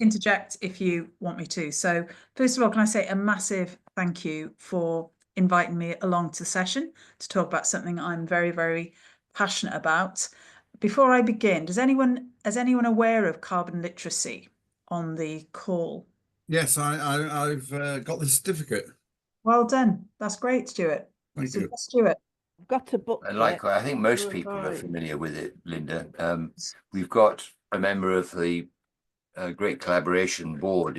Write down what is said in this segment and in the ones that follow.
interject if you want me to. So first of all, can I say a massive thank you for inviting me along to the session to talk about something I'm very, very passionate about. Before I begin, is anyone aware of carbon literacy on the call? Yes, I've got the certificate. Well done. That's great, Stuart. Thank So, you. yes, Stuart. I've got a And booklet. likewise, I think most people are familiar with it, Linda. We've got a member of the Great Collaboration Board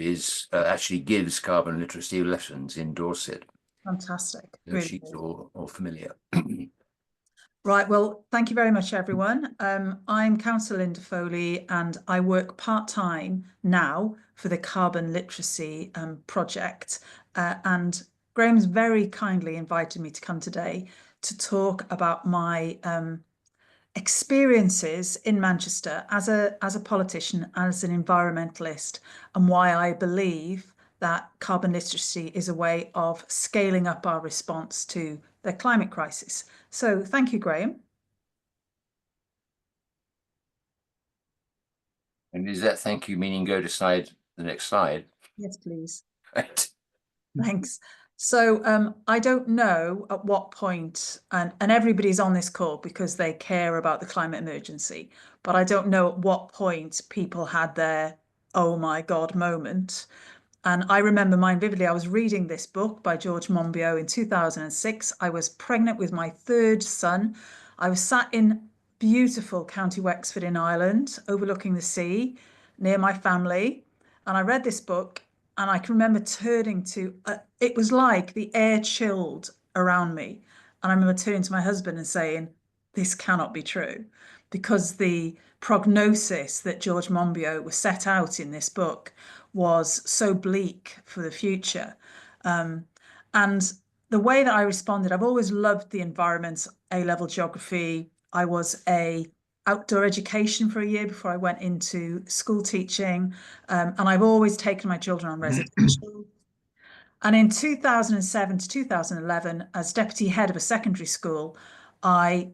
actually gives carbon literacy lessons in Dorset. Fantastic. So Really she's good. all familiar. Right, well, thank you very much, everyone. I'm Councillor Linda Foley, and I work part-time now for the Carbon Literacy project. And Graham's very kindly invited me to come today to talk about my experiences in Manchester as a politician, as an environmentalist, and why I believe that carbon literacy is a way of scaling up our response to the climate crisis. So thank you, Graham. And is that thank you meaning go to the next slide? Yes, please. Right. Thanks. So I don't know at what point, and everybody's on this call because they care about the climate emergency, but I don't know at what point people had their oh my God moment. And I remember mine vividly. I was reading this book by George Monbiot in 2006. I was pregnant with my third son. I was sat in beautiful County Wexford in Ireland, overlooking the sea, near my family. And I read this book, and I can remember turning to, it was like the air chilled around me. And I remember turning to my husband and saying, this cannot be true, because the prognosis that George Monbiot was set out in this book was so bleak for the future. And the way that I responded, I've always loved the environment, A-level geography. I was a outdoor education for a year before I went into school teaching. And I've always taken my children on residential. And in 2007 to 2011, as deputy head of a secondary school, I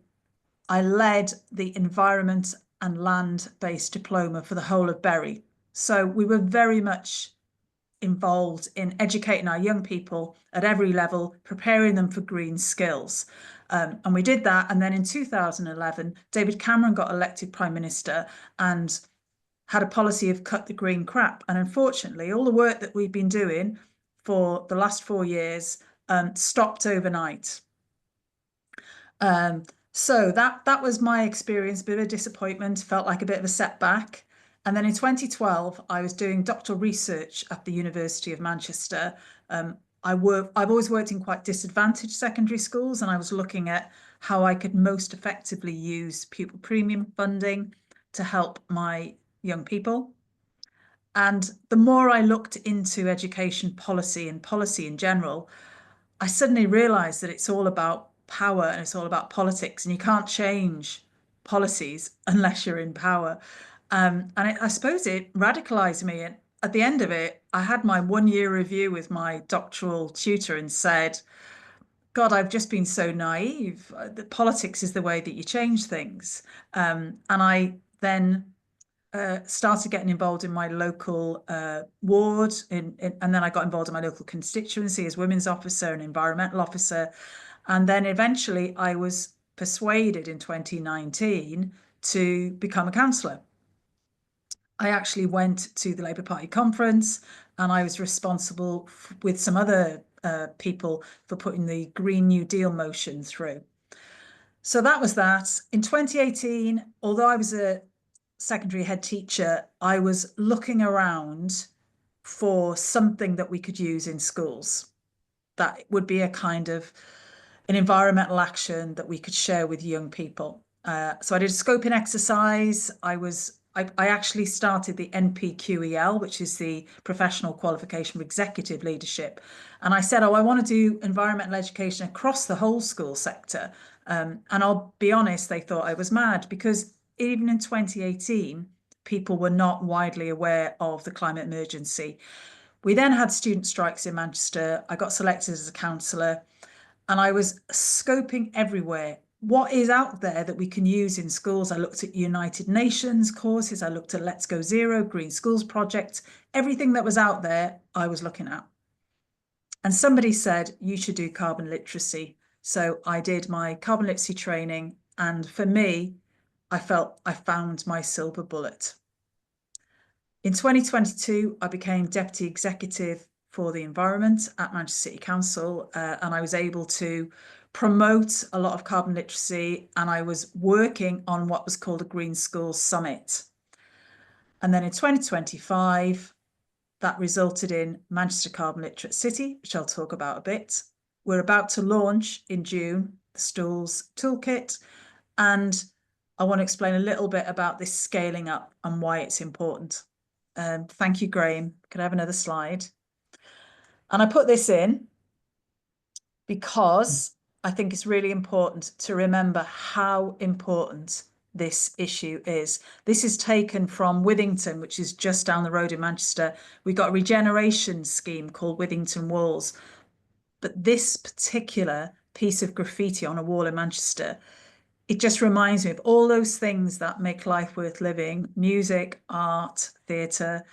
I led the environment and land-based diploma for the whole of Bury. So we were very much involved in educating our young people at every level, preparing them for green skills. And we did that. And then in 2011, David Cameron got elected Prime Minister and had a policy of cut the green crap. And unfortunately, all the work that we've been doing for the last 4 years stopped overnight. So that was my experience, a bit of a disappointment, felt like a bit of a setback. And then in 2012, I was doing doctoral research at the University of Manchester. I've always worked in quite disadvantaged secondary schools, and I was looking at how I could most effectively use pupil premium funding to help my young people. And the more I looked into education policy and policy in general, I suddenly realized that it's all about power and it's all about politics, and you can't change policies unless you're in power. I suppose it radicalized me. And at the end of it, I had my 1 year review with my doctoral tutor and said, God, I've just been so naive. The politics is the way that you change things. And I then started getting involved in my local ward, and then I got involved in my local constituency as women's officer and environmental officer. And then eventually I was persuaded in 2019 to become a councillor. I actually went to the Labour Party conference, and I was responsible with some other people for putting the Green New Deal motion through. So that was that. In 2018, although I was a secondary head teacher, I was looking around for something that we could use in schools that would be a kind of an environmental action that we could share with young people. So I did a scoping exercise. I actually started the NPQEL, which is the professional qualification for executive leadership. And I said, oh, I want to do environmental education across the whole school sector. And I'll be honest, they thought I was mad, because even in 2018, people were not widely aware of the climate emergency. We then had student strikes in Manchester. I got selected as a councillor, and I was scoping everywhere, what is out there that we can use in schools. I looked at United Nations courses. I looked at Let's Go Zero, Green Schools Project, everything that was out there I was looking at. And somebody said, you should do carbon literacy. So I did my carbon literacy training. And for me, I felt I found my silver bullet. In 2022, I became Deputy Executive for the Environment at Manchester City Council, and I was able to promote a lot of carbon literacy, and I was working on what was called a Green Schools Summit. And then in 2025, that resulted in Manchester Carbon Literate City, which I'll talk about a bit. We're about to launch in June the Stools Toolkit, and I want to explain a little bit about this scaling up and why it's important. Thank you, Graham. Could I have another slide? And I put this in because I think it's really important to remember how important this issue is. This is taken from Withington, which is just down the road in Manchester. We've got a regeneration scheme called Withington Walls. But this particular piece of graffiti on a wall in Manchester, it just reminds me of all those things that make life worth living: music, art, theatre,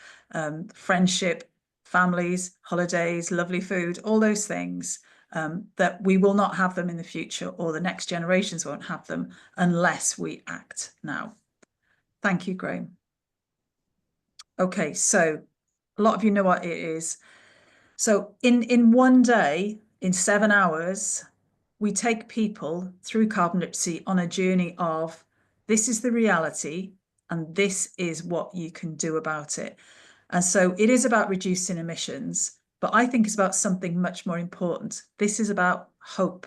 friendship, families, holidays, lovely food, all those things. That we will not have them in the future, or the next generations won't have them unless we act now. Thank you, Graham. Okay, so a lot of you know what it is. So in one day, in 7 hours, we take people through carbon literacy on a journey of, this is the reality and this is what you can do about it. And so it is about reducing emissions, but I think it's about something much more important. This is about hope.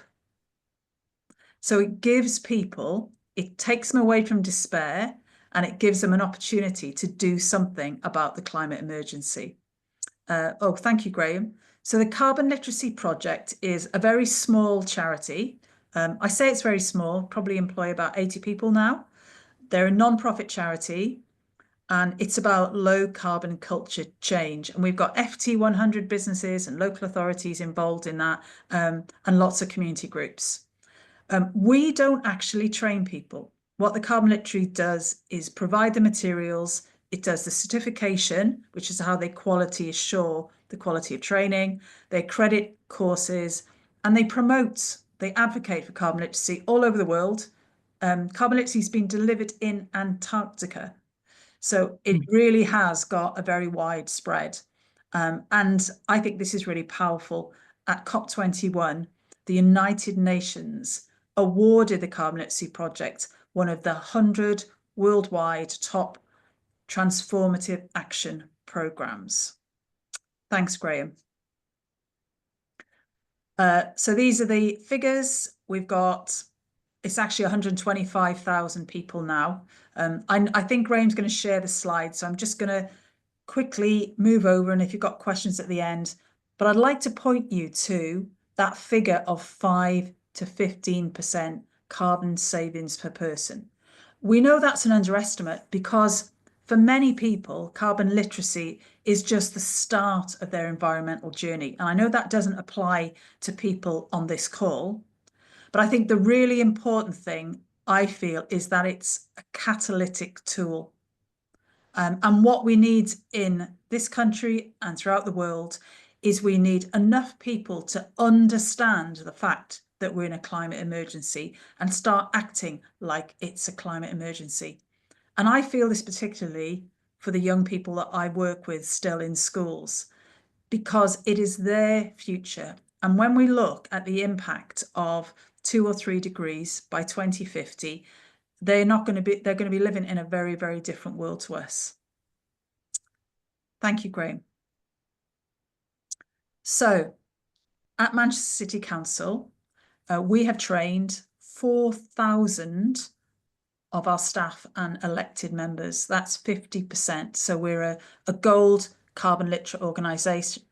So it gives people, it takes them away from despair, and it gives them an opportunity to do something about the climate emergency. Oh, thank you, Graham. So the Carbon Literacy Project is a very small charity. I say it's very small, probably employ about 80 people now. They're a non-profit charity, and it's about low carbon culture change. And we've got FT 100 businesses and local authorities involved in that, and lots of community groups. We don't actually train people. What the Carbon Literacy does is provide the materials. It does the certification, which is how they quality assure the quality of training. They accredit courses, and they promote, they advocate for carbon literacy all over the world. Carbon literacy has been delivered in Antarctica. So it really has got a very wide spread. And I think this is really powerful. At COP21, the United Nations awarded the Carbon Literacy Project one of the 100 worldwide top transformative action programs. Thanks, Graham. So these are the figures. We've got, it's actually 125,000 people now. I think Graham's going to share the slides, so I'm just going to quickly move over, and if you've got questions at the end. But I'd like to point you to that figure of 5 to 15% carbon savings per person. We know that's an underestimate because for many people, carbon literacy is just the start of their environmental journey. And I know that doesn't apply to people on this call, but I think the really important thing, I feel, is that it's a catalytic tool. And what we need in this country and throughout the world is we need enough people to understand the fact that we're in a climate emergency and start acting like it's a climate emergency. And I feel this particularly for the young people that I work with still in schools, because it is their future. And when we look at the impact of 2 or 3 degrees by 2050, they're going to be living in a very, very different world to us. Thank you, Graham. So at Manchester City Council, we have trained 4,000 of our staff and elected members. That's 50%. So we're a gold carbon literate organisation.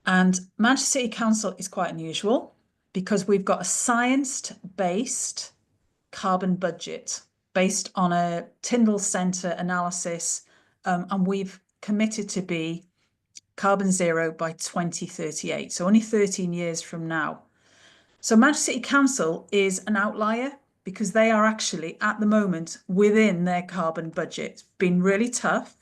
And Manchester City Council is quite unusual because we've got a science-based carbon budget based on a Tyndall Centre analysis, and we've committed to be carbon zero by 2038, so only 13 years from now. So Manchester City Council is an outlier because they are actually at the moment within their carbon budget. It's been really tough.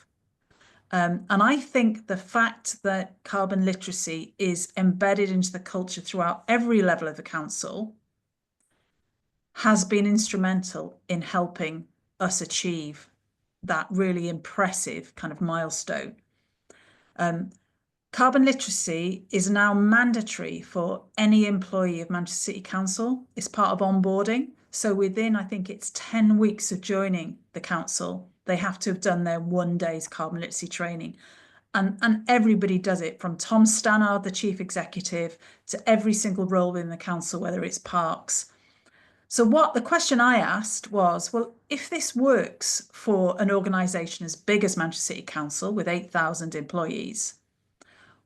And I think the fact that carbon literacy is embedded into the culture throughout every level of the council has been instrumental in helping us achieve that really impressive kind of milestone. Carbon literacy is now mandatory for any employee of Manchester City Council. It's part of onboarding. So within, I think it's 10 weeks of joining the council, they have to have done their 1 day's carbon literacy training. And everybody does it, from Tom Stannard, the chief executive, to every single role within the council, whether it's parks. So the question I asked was, well, if this works for an organisation as big as Manchester City Council with 8,000 employees,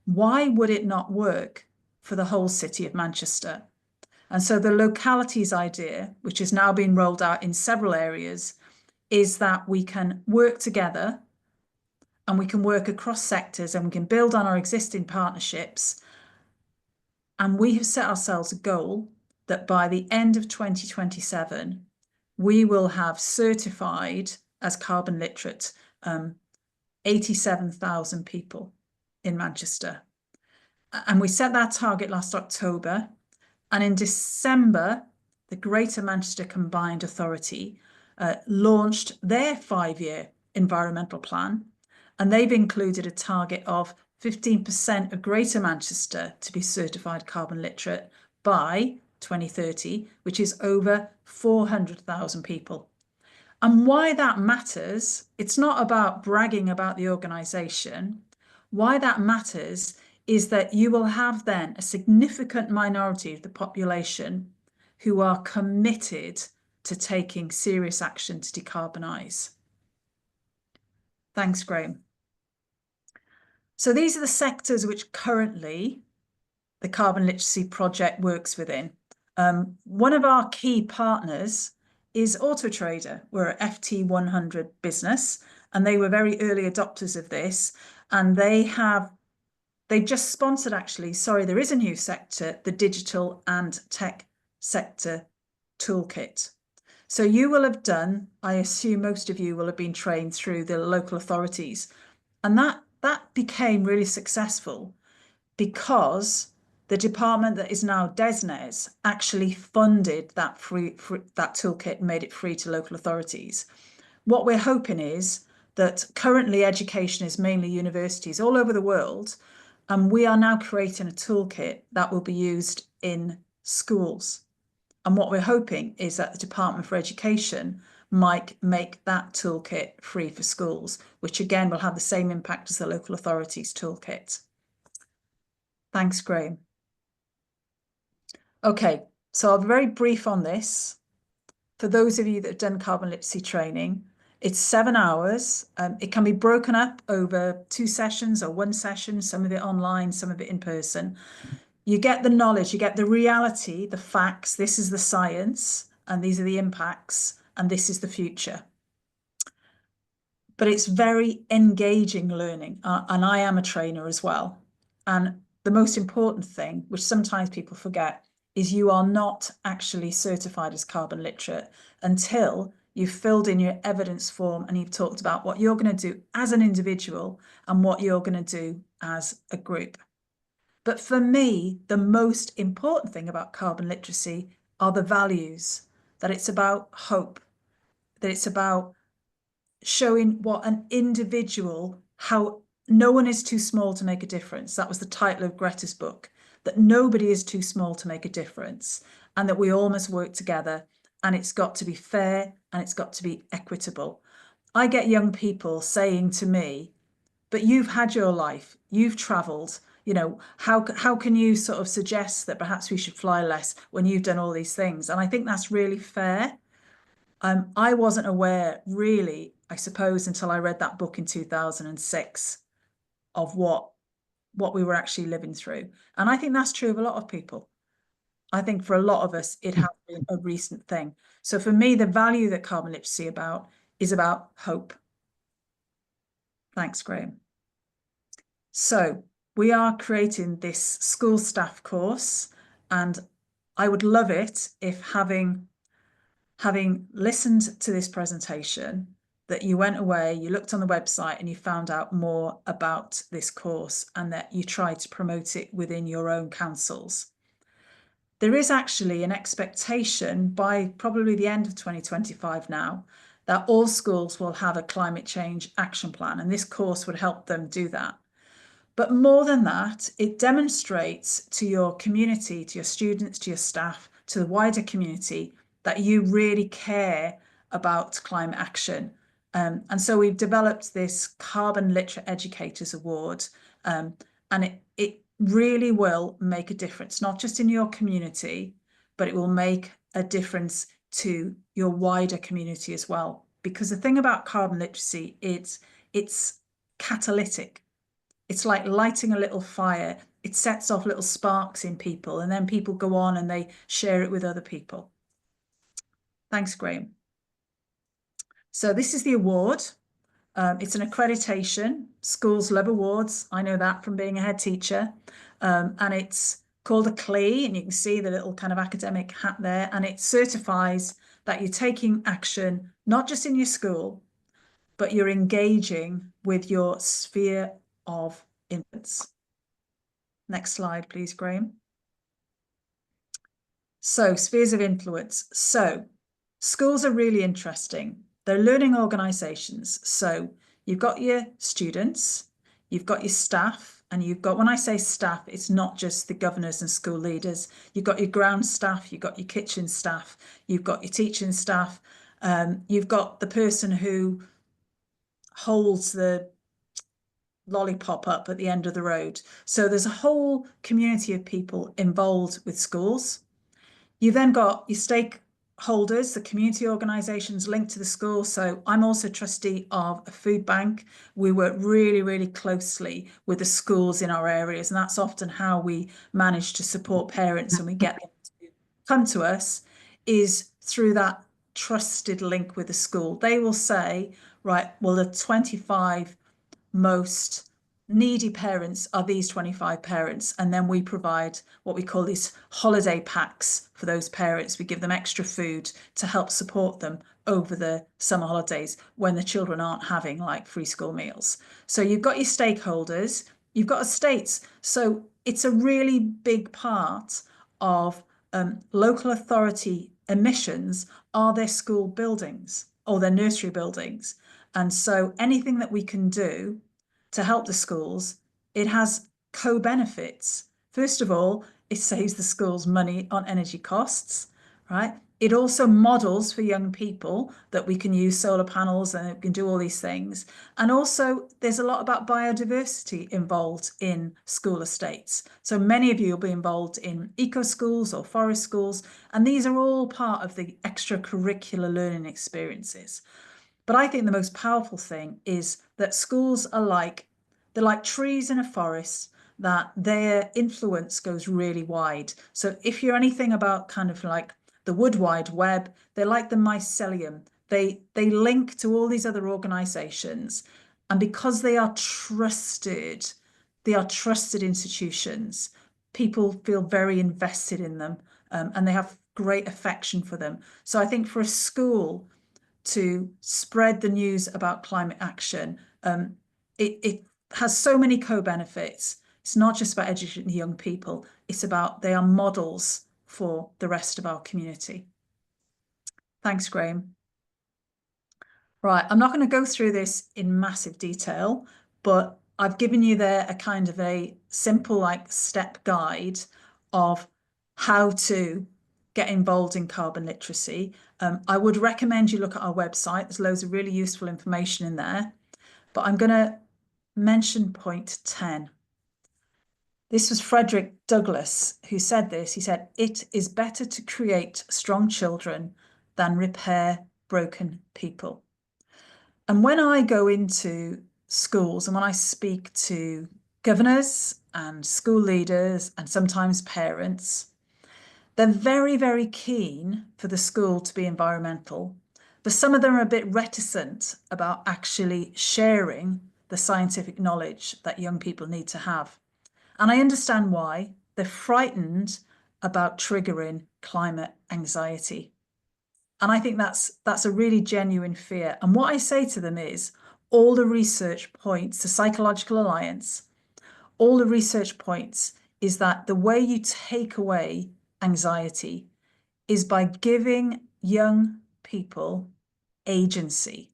why would it not work for the whole city of Manchester? And so the localities idea, which is now being rolled out in several areas, is that we can work together and we can work across sectors and we can build on our existing partnerships. And we have set ourselves a goal that by the end of 2027, we will have certified as carbon literate 87,000 people in Manchester. And we set that target last October. And in December, the Greater Manchester Combined Authority launched their 5-year environmental plan. And they've included a target of 15% of Greater Manchester to be certified carbon literate by 2030, which is over 400,000 people. And why that matters, it's not about bragging about the organisation. Why that matters is that you will have then a significant minority of the population who are committed to taking serious action to decarbonise. Thanks, Graham. So these are the sectors which currently the Carbon Literacy Project works within. One of our key partners is Auto Trader. We're an FT100 business, and they were very early adopters of this. And they just sponsored, actually, sorry, there is a new sector, the Digital and Tech Sector Toolkit. So you will have done, I assume most of you will have been trained through the local authorities. And that became really successful because the department that is now DESNES actually funded that that toolkit and made it free to local authorities. What we're hoping is that currently education is mainly universities all over the world, and we are now creating a toolkit that will be used in schools. And what we're hoping is that the Department for Education might make that toolkit free for schools, which again will have the same impact as the local authorities toolkit. Thanks, Graham. Okay, so I'll be very brief on this. For those of you that have done carbon literacy training, it's 7 hours. It can be broken up over 2 sessions or 1 session, some of it online, some of it in person. You get the knowledge, you get the reality, the facts. This is the science, and these are the impacts, and this is the future. But it's very engaging learning, and I am a trainer as well. And the most important thing, which sometimes people forget, is you are not actually certified as carbon literate until you've filled in your evidence form and you've talked about what you're going to do as an individual and what you're going to do as a group. But for me, the most important thing about carbon literacy are the values, that it's about hope, that it's about showing what an individual, how no one is too small to make a difference. That was the title of Greta's book, that nobody is too small to make a difference, and that we all must work together, and it's got to be fair and it's got to be equitable. I get young people saying to me, but you've had your life, you've travelled, you know, how can you sort of suggest that perhaps we should fly less when you've done all these things? And I think that's really fair. I wasn't aware really, I suppose, until I read that book in 2006 of what we were actually living through. And I think that's true of a lot of people. I think for a lot of us, it has been a recent thing. So for me, the value that carbon literacy is about hope. Thanks, Graham. So we are creating this school staff course, and I would love it if having listened to this presentation, that you went away, you looked on the website and you found out more about this course and that you tried to promote it within your own councils. There is actually an expectation by probably the end of 2025 now that all schools will have a climate change action plan, and this course would help them do that. But more than that, it demonstrates to your community, to your students, to your staff, to the wider community that you really care about climate action. And so we've developed this Carbon Literate Educators Award, and it really will make a difference, not just in your community, but it will make a difference to your wider community as well. Because the thing about carbon literacy, it's catalytic. It's like lighting a little fire. It sets off little sparks in people, and then people go on and they share it with other people. Thanks, Graham. So this is the award. It's an accreditation. Schools love awards. I know that from being a head teacher. And it's called a CLE, and you can see the little kind of academic hat there. And it certifies that you're taking action, not just in your school, but you're engaging with your sphere of influence. Next slide, please, Graham. So, spheres of influence. So, schools are really interesting. They're learning organisations. So, you've got your students, you've got your staff, and you've got, when I say staff, it's not just the governors and school leaders. You've got your ground staff, you've got your kitchen staff, you've got your teaching staff, you've got the person who holds the lollipop up at the end of the road. So there's a whole community of people involved with schools. You then got your stakeholders, the community organisations linked to the school. So I'm also trustee of a food bank. We work really, really closely with the schools in our areas, and that's often how we manage to support parents and we get them to come to us, is through that trusted link with the school. They will say, right, well, the 25 most needy parents are these 25 parents, and then we provide what we call these holiday packs for those parents. We give them extra food to help support them over the summer holidays when the children aren't having like free school meals. So you've got your stakeholders, you've got estates. So it's a really big part of local authority emissions are their school buildings or their nursery buildings. And so anything that we can do to help the schools, it has co-benefits. First of all, it saves the schools money on energy costs, right? It also models for young people that we can use solar panels and we can do all these things. And also there's a lot about biodiversity involved in school estates. So many of you will be involved in eco schools or forest schools, and these are all part of the extracurricular learning experiences. But I think the most powerful thing is that schools are they're like trees in a forest, that their influence goes really wide. So if you're anything about kind of like the Wood Wide Web, they're like the mycelium. They link to all these other organizations. And because they are trusted institutions, people feel very invested in them, and they have great affection for them. So I think for a school to spread the news about climate action, it has so many co-benefits. It's not just about educating young people, it's about they are models for the rest of our community. Thanks, Graham. Right, I'm not going to go through this in massive detail, but I've given you there a kind of a simple like step guide of how to get involved in carbon literacy. I would recommend you look at our website. There's loads of really useful information in there, but I'm going to mention point 10. This was Frederick Douglass who said this. He said, "It is better to create strong children than repair broken people." And when I go into schools and when I speak to governors and school leaders and sometimes parents, they're very, very keen for the school to be environmental, but some of them are a bit reticent about actually sharing the scientific knowledge that young people need to have. And I understand why. They're frightened about triggering climate anxiety. And I think that's a really genuine fear. And what I say to them is all the research points, the Psychological Alliance, all the research points is that the way you take away anxiety is by giving young people agency,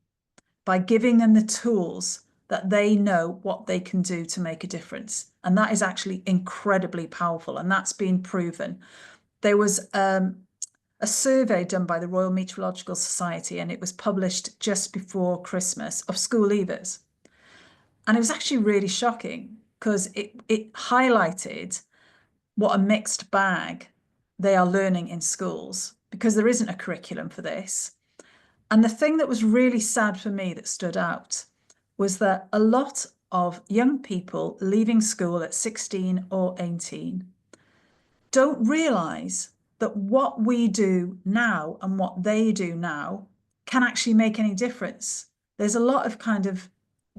by giving them the tools that they know what they can do to make a difference. And that is actually incredibly powerful. And that's been proven. There was a survey done by the Royal Meteorological Society, and it was published just before Christmas, of school leavers. And it was actually really shocking because it highlighted what a mixed bag they are learning in schools, because there isn't a curriculum for this. And the thing that was really sad for me that stood out was that a lot of young people leaving school at 16 or 18 don't realise that what we do now and what they do now can actually make any difference. There's a lot of kind of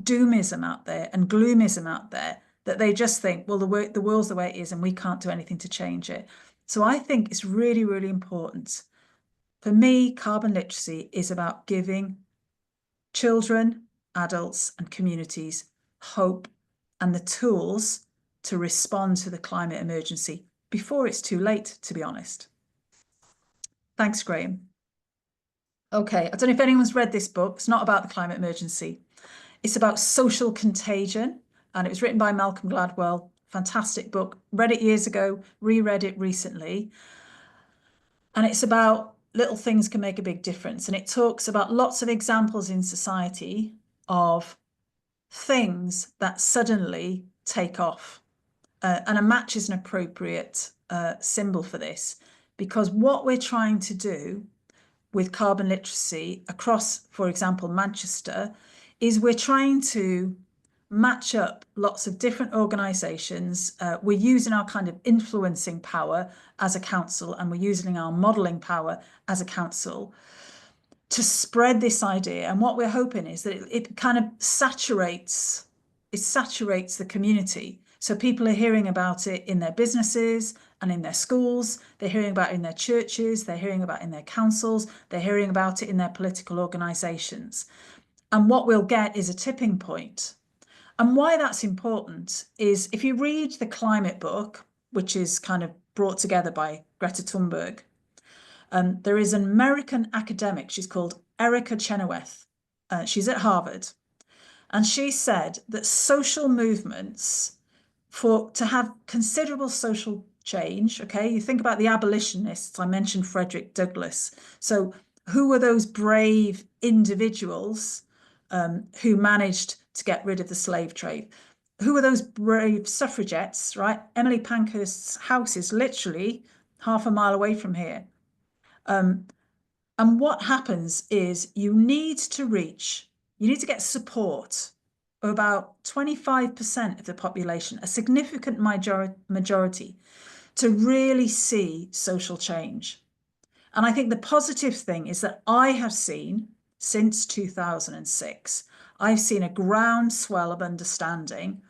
doomism out there and gloomism out there that they just think, well, the world's the way it is and we can't do anything to change it. So I think it's really, really important. For me, carbon literacy is about giving children, adults, and communities hope and the tools to respond to the climate emergency before it's too late, to be honest. Thanks, Graham. Okay, I don't know if anyone's read this book. It's not about the climate emergency. It's about social contagion, and it was written by Malcolm Gladwell. Fantastic book. Read it years ago, reread it recently. And it's about little things can make a big difference. And it talks about lots of examples in society of things that suddenly take off. And a match is an appropriate symbol for this, because what we're trying to do with carbon literacy across, for example, Manchester, is we're trying to match up lots of different organisations. We're using our kind of influencing power as a council, and we're using our modelling power as a council to spread this idea. And what we're hoping is that it kind of saturates the community. So people are hearing about it in their businesses and in their schools. They're hearing about it in their churches. They're hearing about it in their councils. They're hearing about it in their political organisations. And what we'll get is a tipping point. And why that's important is if you read the climate book, which is kind of brought together by Greta Thunberg, there is an American academic, she's called Erica Chenoweth. She's at Harvard. And she said that social movements, to have considerable social change, okay, you think about the abolitionists, I mentioned Frederick Douglass. So who were those brave individuals who managed to get rid of the slave trade? Who were those brave suffragettes, right? Emily Pankhurst's house is literally half a mile away from here. And what happens is you need to get support of about 25% of the population, a significant majority, to really see social change. And I think the positive thing is that I have seen since 2006, I've seen a groundswell of understanding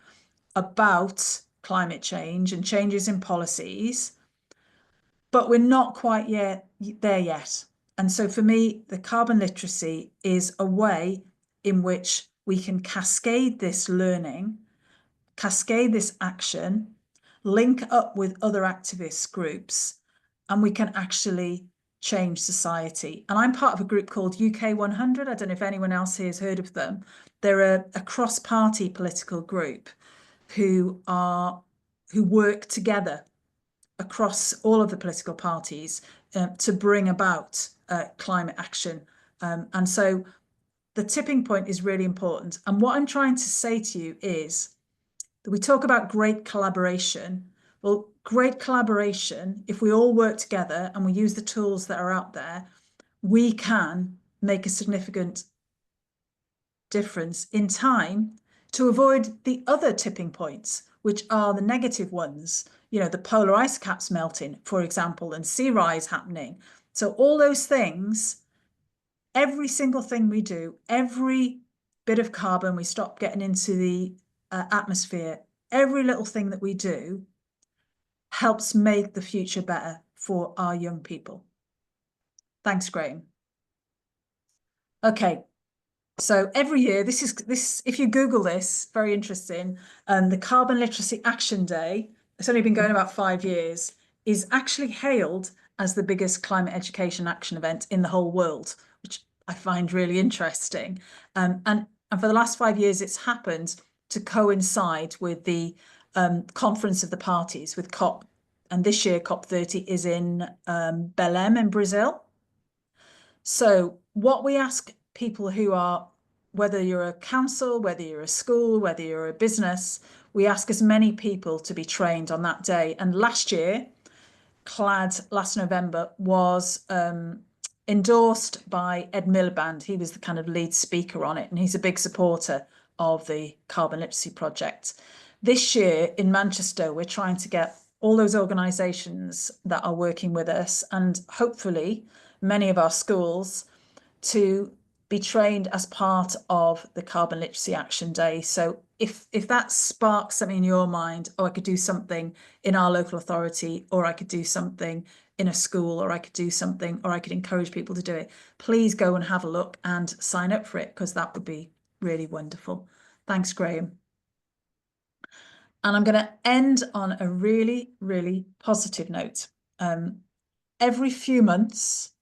about climate change and changes in policies, but we're not quite there yet. And so for me, the carbon literacy is a way in which we can cascade this learning, cascade this action, link up with other activist groups, and we can actually change society. And I'm part of a group called UK 100. I don't know if anyone else here has heard of them. They're a cross-party political group who work together across all of the political parties to bring about climate action. And so the tipping point is really important. And what I'm trying to say to you is that we talk about great collaboration. Well, great collaboration, if we all work together and we use the tools that are out there, we can make a significant difference in time to avoid the other tipping points, which are the negative ones. You know, the polar ice caps melting, for example, and sea rise happening. So all those things, every single thing we do, every bit of carbon we stop getting into the atmosphere, every little thing that we do helps make the future better for our young people. Thanks, Graham. Okay, so every year, this if you Google this, very interesting, the Carbon Literacy Action Day, it's only been going about 5 years, is actually hailed as the biggest climate education action event in the whole world, which I find really interesting. And for the last 5 years, it's happened to coincide with the Conference of the Parties, with COP. And this year, COP30 is in Belém in Brazil. So what we ask people who are, whether you're a council, whether you're a school, whether you're a business, we ask as many people to be trained on that day. And last year, last November, was endorsed by Ed Miliband. He was the kind of lead speaker on it, and he's a big supporter of the Carbon Literacy Project. This year in Manchester, we're trying to get all those organisations that are working with us, and hopefully many of our schools, to be trained as part of the Carbon Literacy Action Day. So if that sparks something in your mind, oh, I could do something in our local authority, or I could do something in a school, or I could do something, or I could encourage people to do it, please go and have a look and sign up for it, because that would be really wonderful. Thanks, Graham. And I'm going to end on a really, really positive note. Every few months,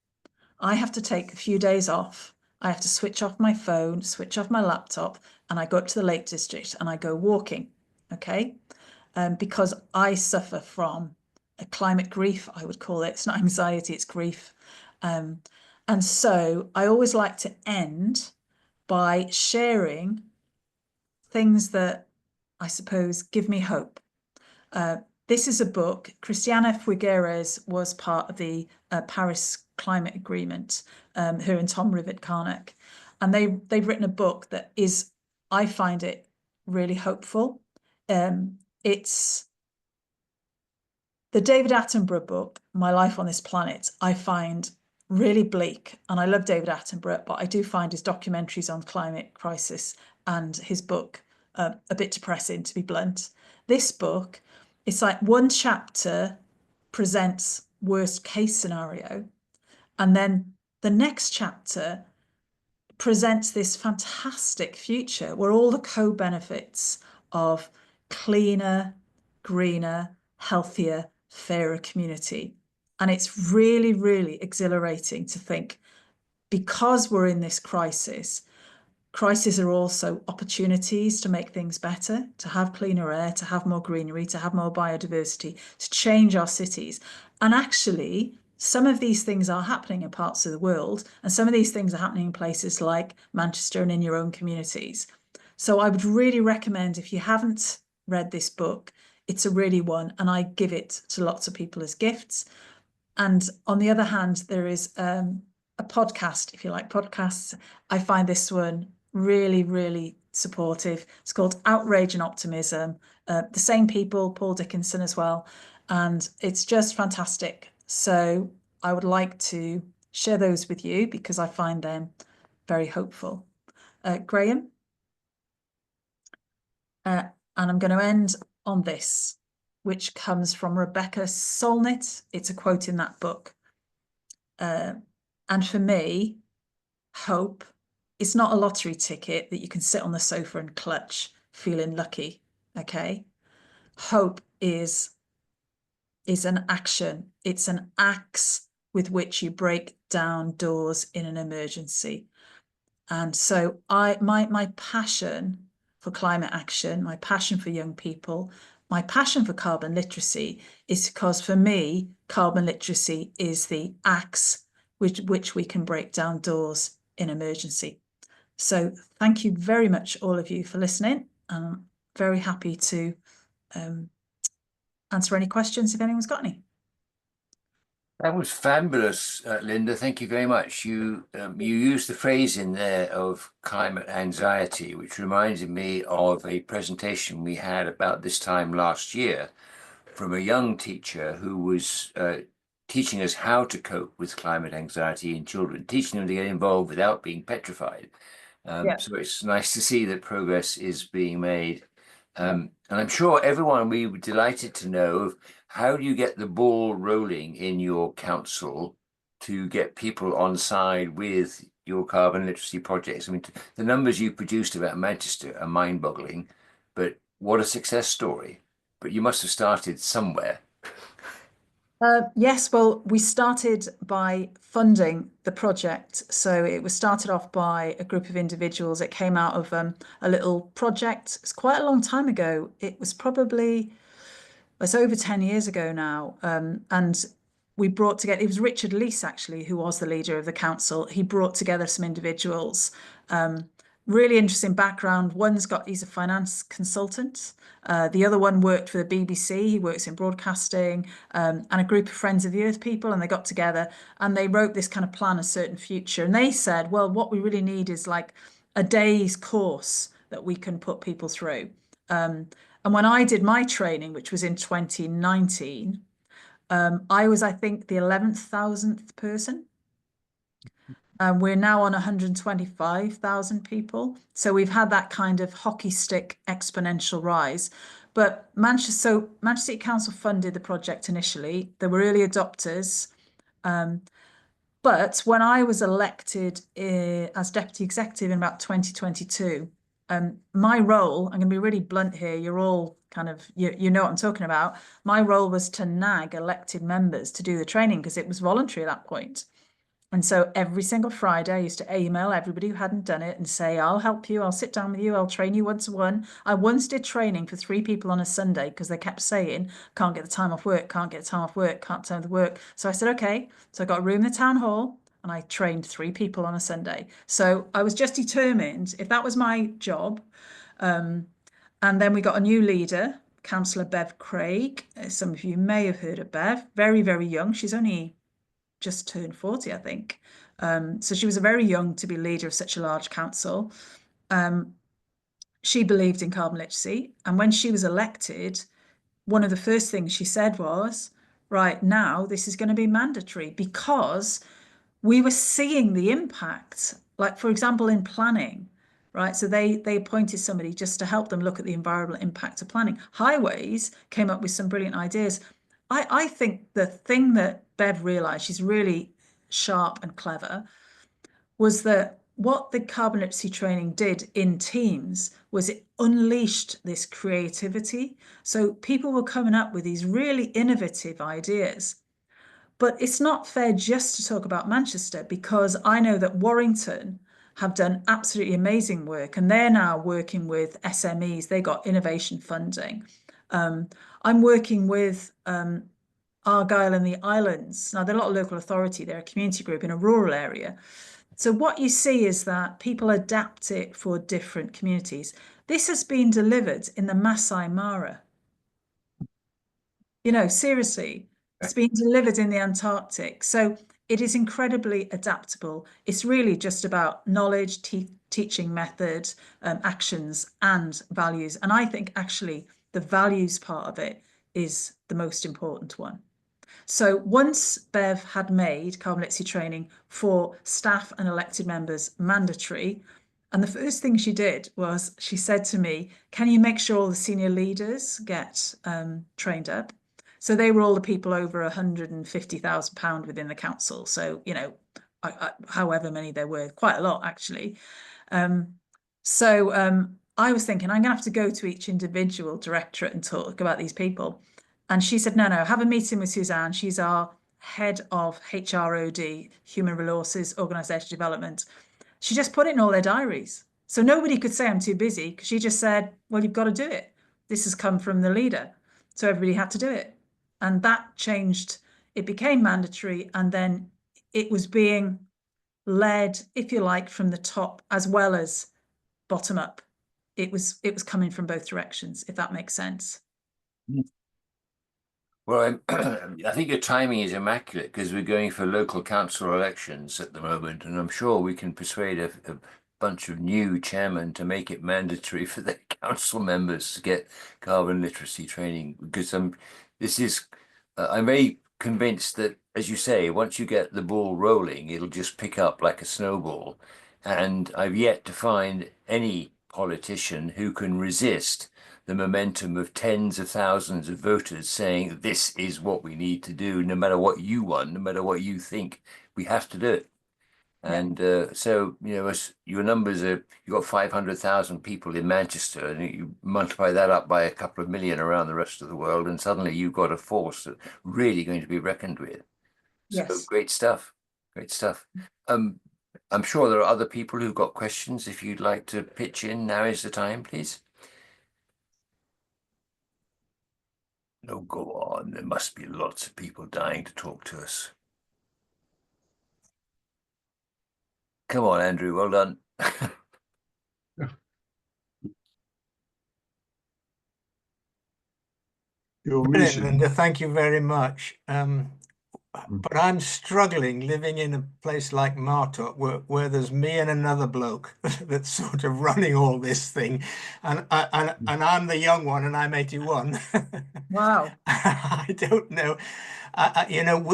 I have to take a few days off. I have to switch off my phone, switch off my laptop, and I go up to the Lake District and I go walking, okay? Because I suffer from a climate grief, I would call it. It's not anxiety, it's grief. And so I always like to end by sharing things that I suppose give me hope. This is a book. Christiana Figueres was part of the Paris Climate Agreement, her and Tom Rivett-Carnac, and they've written a book that is, I find it really hopeful. It's the David Attenborough book, My Life on This Planet, I find really bleak, and I love David Attenborough, but I do find his documentaries on climate crisis and his book a bit depressing, to be blunt. This book, it's like one chapter presents worst case scenario, and then the next chapter presents this fantastic future where all the co-benefits of cleaner, greener, healthier, fairer community. And it's really, really exhilarating to think, because we're in this crises are also opportunities to make things better, to have cleaner air, to have more greenery, to have more biodiversity, to change our cities. And actually, some of these things are happening in parts of the world, and some of these things are happening in places like Manchester and in your own communities. So I would really recommend, if you haven't read this book, it's a really one, and I give it to lots of people as gifts. And on the other hand, there is a podcast, if you like podcasts. I find this one really, really supportive. It's called Outrage and Optimism. The same people, Paul Dickinson as well. And it's just fantastic. So I would like to share those with you because I find them very hopeful. Graham? And I'm going to end on this, which comes from Rebecca Solnit. It's a quote in that book. And for me, hope is not a lottery ticket that you can sit on the sofa and clutch, feeling lucky, okay? Hope is an action. It's an axe with which you break down doors in an emergency. And so my passion for climate action, my passion for young people, my passion for carbon literacy is because, for me, carbon literacy is the axe with which we can break down doors in emergency. So thank you very much, all of you, for listening. I'm very happy to answer any questions if anyone's got any. That was fabulous, Linda. Thank you very much. You used the phrase in there of climate anxiety, which reminded me of a presentation we had about this time last year from a young teacher who was teaching us how to cope with climate anxiety in children, teaching them to get involved without being petrified. So it's nice to see that progress is being made. And And I'm sure everyone will be delighted to know, how do you get the ball rolling in your council to get people on side with your carbon literacy projects? I mean, the numbers you produced about Manchester are mind-boggling, but what a success story. But you must have started somewhere. Yes, well, we started by funding the project. So it was started off by a group of individuals. It came out of a little project. It's quite a long time ago. It was probably, it's over 10 years ago now. And we brought together, it was Richard Leese actually, who was the leader of the council. He brought together some individuals, really interesting background. He's a finance consultant. The other one worked for the BBC. He works in broadcasting, and a group of Friends of the Earth people. And they got together and they wrote this kind of plan, a certain future. And they said, well, what we really need is like a day's course that we can put people through. And when I did my training, which was in 2019, I was, I think, the 11,000th person. We're now on 125,000 people. So we've had that kind of hockey stick exponential rise. But Manchester City Council funded the project initially. There were early adopters. But when I was elected as deputy executive in about 2022, my role, I'm going to be really blunt here, you're all kind of, you know what I'm talking about. My role was to nag elected members to do the training because it was voluntary at that point. And so every single Friday, I used to email everybody who hadn't done it and say, I'll help you, I'll sit down with you, I'll train you one-to-one. I once did training for 3 people on a Sunday because they kept saying, can't get the time off work, can't get the time off work, can't turn the work. So I said, okay. So I got a room in the town hall and I trained 3 people on a Sunday. So I was just determined if that was my job. And then we got a new leader, Councillor Bev Craig. Some of you may have heard of Bev, very, very young. She's only just turned 40, I think. So she was very young to be leader of such a large council. She believed in carbon literacy. And when she was elected, one of the first things she said was, right now, this is going to be mandatory because we were seeing the impact, like, for example, in planning, right? So they appointed somebody just to help them look at the environmental impact of planning. Highways came up with some brilliant ideas. I think the thing that Bev realized, she's really sharp and clever, was that what the carbon literacy training did in teams was it unleashed this creativity. So people were coming up with these really innovative ideas. But it's not fair just to talk about Manchester because I know that Warrington have done absolutely amazing work and they're now working with SMEs. They got innovation funding. I'm working with Argyll and the Islands. Now, they're not a local authority, they're a community group in a rural area. So what you see is that people adapt it for different communities. This has been delivered in the Masai Mara. You know, seriously, it's been delivered in the Antarctic. So it is incredibly adaptable. It's really just about knowledge, teaching method, actions, and values. And I think actually the values part of it is the most important one. So once Bev had made carbon literacy training for staff and elected members mandatory, and the first thing she did was she said to me, can you make sure all the senior leaders get trained up? So they were all the people over £150,000 within the council. So, you know, however many there were, quite a lot actually. I was thinking, I'm going to have to go to each individual directorate and talk about these people. And she said, no, have a meeting with Suzanne. She's our head of HROD, Human Resources Organisation Development. She just put it in all their diaries. So nobody could say I'm too busy because she just said, well, you've got to do it. This has come from the leader. So everybody had to do it. And that changed. It became mandatory. And then it was being led, if you like, from the top as well as bottom up. It was coming from both directions, if that makes sense. Well, I think your timing is immaculate because we're going for local council elections at the moment, and I'm sure we can persuade a bunch of new chairmen to make it mandatory for their council members to get carbon literacy training. Because I'm very convinced that, as you say, once you get the ball rolling, it'll just pick up like a snowball. And I've yet to find any politician who can resist the momentum of tens of thousands of voters saying this is what we need to do, no matter what you want, no matter what you think, we have to do it. Yeah. And so, as your numbers are, you've got 500,000 people in Manchester, and you multiply that up by a couple of million around the rest of the world, and suddenly you've got a force that's really going to be reckoned with. So Yes. great stuff. Great stuff. I'm sure there are other people who've got questions. If you'd like to pitch in, now is the time, please. No, go on. There must be lots of people dying to talk to us. Come on, Andrew. Well done. You're Brilliant, muted. Linda. Thank you very much. But I'm struggling living in a place like Martok where there's me and another bloke that's sort of running all this thing. And I'm the young one and I'm 81. Wow. I don't know.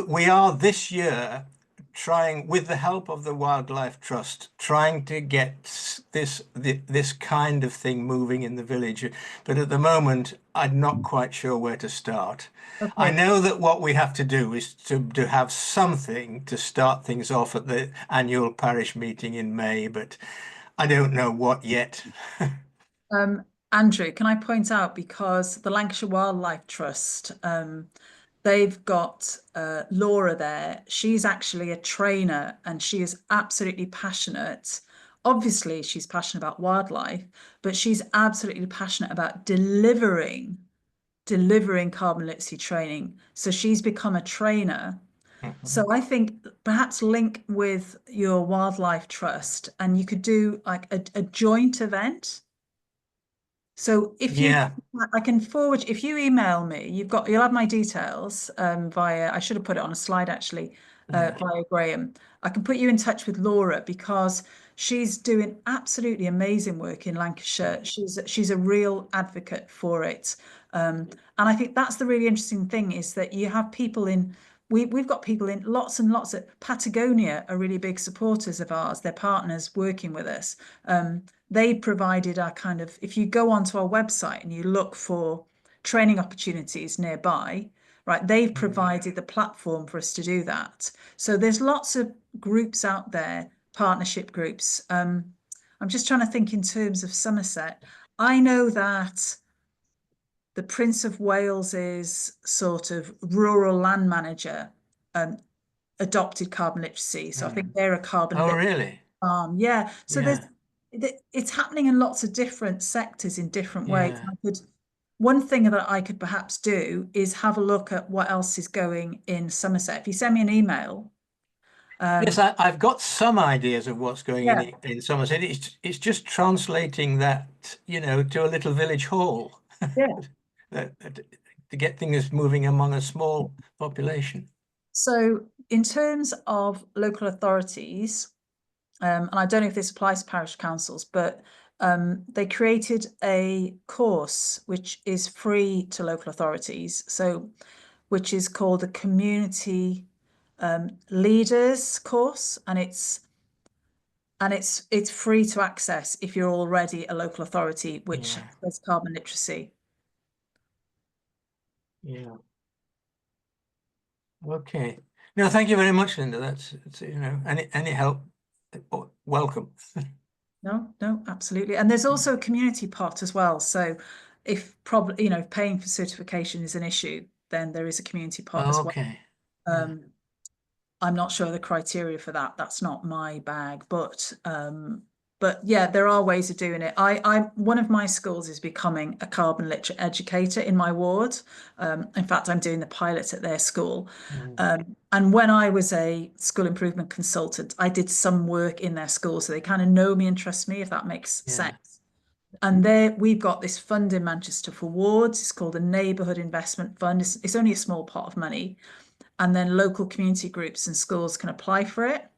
We are this year trying, with the help of the Wildlife Trust, trying to get this kind of thing moving in the village. But at the moment, I'm not quite sure where to start. I Okay. know that what we have to do is to have something to start things off at the annual parish meeting in May, but I don't know what yet. Andrew, can I point out, because the Lancashire Wildlife Trust, they've got Laura there. She's actually a trainer and she is absolutely passionate. Obviously, she's passionate about wildlife, but she's absolutely passionate about delivering carbon literacy training. So she's become a trainer. So I think perhaps link with your wildlife trust and you could do like a joint event. So if you, Yeah, I can forward, if you email me, you'll have my details via, I should have put it on a slide actually, yeah. via Graham. I can put you in touch with Laura because she's doing absolutely amazing work in Lancashire. She's a real advocate for it. And I think that's the really interesting thing is that you have people in, we've got people in lots and lots of, Patagonia are really big supporters of ours. They're partners working with us. They provided our kind of, if you go onto our website and you look for training opportunities nearby, right, they've provided the platform for us to do that. So there's lots of groups out there, partnership groups. I'm just trying to think in terms of Somerset. I know that the Prince of Wales's sort of rural land manager adopted carbon literacy. So I think they're a carbon Oh, lit really? yeah. So Yeah, it's happening in lots of different sectors in different ways. yeah. One thing that I could perhaps do is have a look at what else is going in Somerset. If you send me an email, Yes, I've got some ideas of what's going yeah, in Somerset. It's just translating that, to a little village hall yeah. to get things moving among a small population. So in terms of local authorities, and I don't know if this applies to parish councils, but they created a course which is free to local authorities. So, which is called the Community Leaders course, and it's free to access if you're already a local authority, which Yeah, has carbon literacy. yeah. Okay. No, thank you very much, Linda. That's any help, welcome. No, absolutely. And there's also a community pot as well. So if probably, paying for certification is an issue, then there is a community pot as well. Okay. Um, I'm not sure the criteria for that. That's not my bag, but yeah, there are ways of doing it. One of my schools is becoming a carbon literate educator in my ward. In fact, I'm doing the pilot at their school. And when I was a school improvement consultant, I did some work in their school, so they kind of know me and trust me, if that makes Yeah. sense. And there we've got this fund in Manchester for wards. It's called the Neighbourhood Investment Fund. It's only a small pot of money, and then local community groups and schools can apply for it.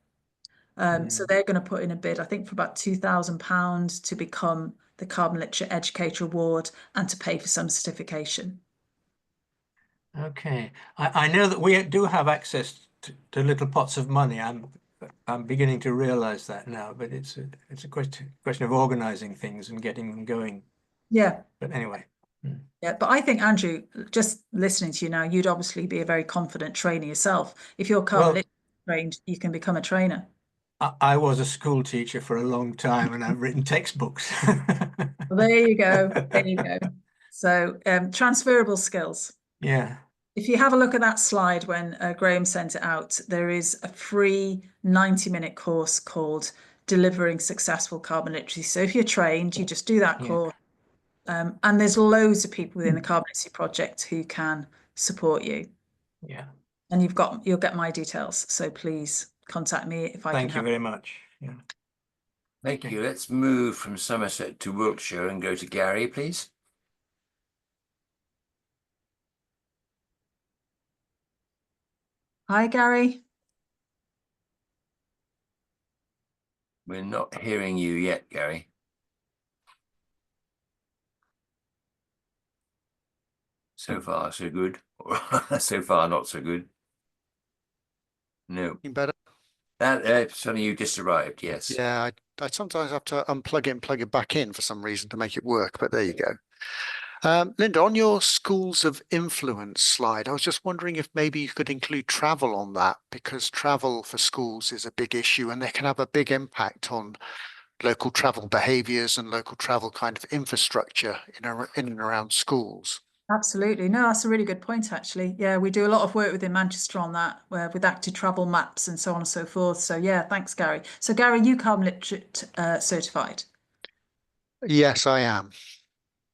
So they're going to put in a bid, I think, for about £2,000 to become the Carbon Literate Educator Award and to pay for some certification. Okay. I know that we do have access to little pots of money. I'm beginning to realize that now, but it's a question of organizing things and getting them going. Yeah. But anyway. Yeah, but I think, Andrew, just listening to you now, you'd obviously be a very confident trainer yourself. If you're carbon Well, literate trained, you can become a trainer. I was a school teacher for a long time, and I've written textbooks. Well, there you go. There you go. So, transferable skills. Yeah. If you have a look at that slide when Graham sent it out, there is a free 90-minute course called Delivering Successful Carbon Literacy. So if you're trained, you just do that Yeah. course. And there's loads of people within the Carbon Literacy Project who can support you. Yeah. And you'll get my details. So please contact me if I can Thank you help. very much. Yeah. Thank Okay. you. Let's move from Somerset to Wiltshire and go to Gary, please. Hi, Gary. We're not hearing you yet, Gary. So far, so good. So far, not so good. No. Better. That suddenly you just arrived, yes. Yeah, I sometimes have to unplug it and plug it back in for some reason to make it work, but there you go. Linda, on your schools of influence slide, I was just wondering if maybe you could include travel on that, because travel for schools is a big issue and they can have a big impact on local travel behaviors and local travel kind of infrastructure in and around schools. Absolutely. No, that's a really good point, actually. Yeah, we do a lot of work within Manchester on that, where with active travel maps and so on and so forth. So yeah, thanks, Gary. So Gary, you carbon literate certified. Yes, I am.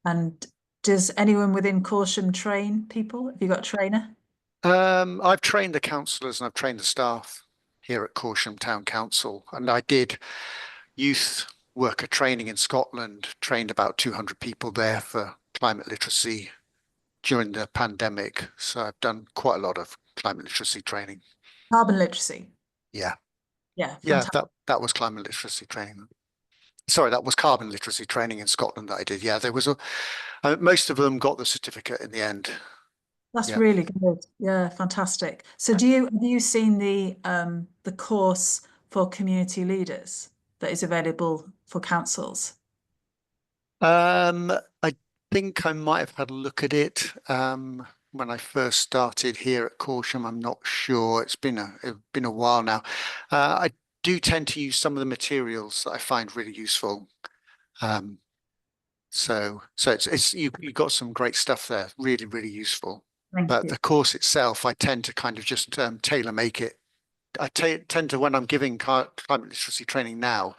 And does anyone within Corsham train people? Have you got a trainer? I've trained the councillors and I've trained the staff here at Corsham Town Council, and I did youth worker training in Scotland, trained about 200 people there for climate literacy during the pandemic. So I've done quite a lot of climate literacy training. Carbon literacy. Yeah. Yeah, Yeah, fantastic. that was climate literacy training. Sorry, that was carbon literacy training in Scotland that I did. Yeah, there was most of them got the certificate in the end. That's Yeah. really good. Yeah, fantastic. So have you seen the course for community leaders that is available for councils? I think I might have had a look at it when I first started here at Corsham. I'm not sure. It's been a while now. I do tend to use some of the materials that I find really useful. So it's you got some great stuff there, really, really useful. Thank But you. the course itself, I tend to kind of just tailor make it. I tend to, when I'm giving climate literacy training now,